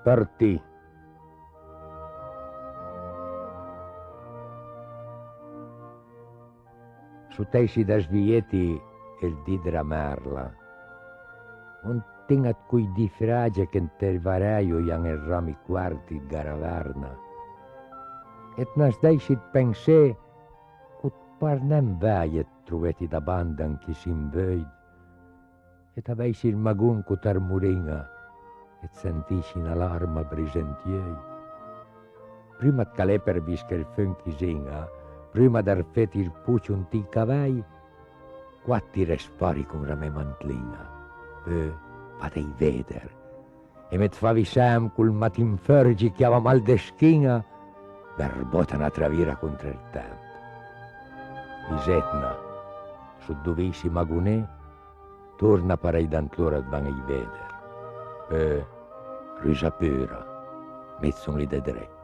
Partì. Su tesi da svieti il di dramarla. Un tingat cui di frage che intervaraio ian il rami quarti garavarna. Et nas deixit pensé ut parnem vaiet truveti da bandan chi s'inveid. Et aveisi il magun cut armuringa et sentisci in alarma brisentiei. Prima calè per visca il funchisinga, prima dar feti il puccio un ti cavai, quatti respari con la me mantlina. Fatei veder. E met favi sam col matin fergi chiava mal de schina, verbota una travira contro il tempo. Isetna, su dovisi magunè, torna parei d'antlora van i veder. Risapura, mezzon li de dret.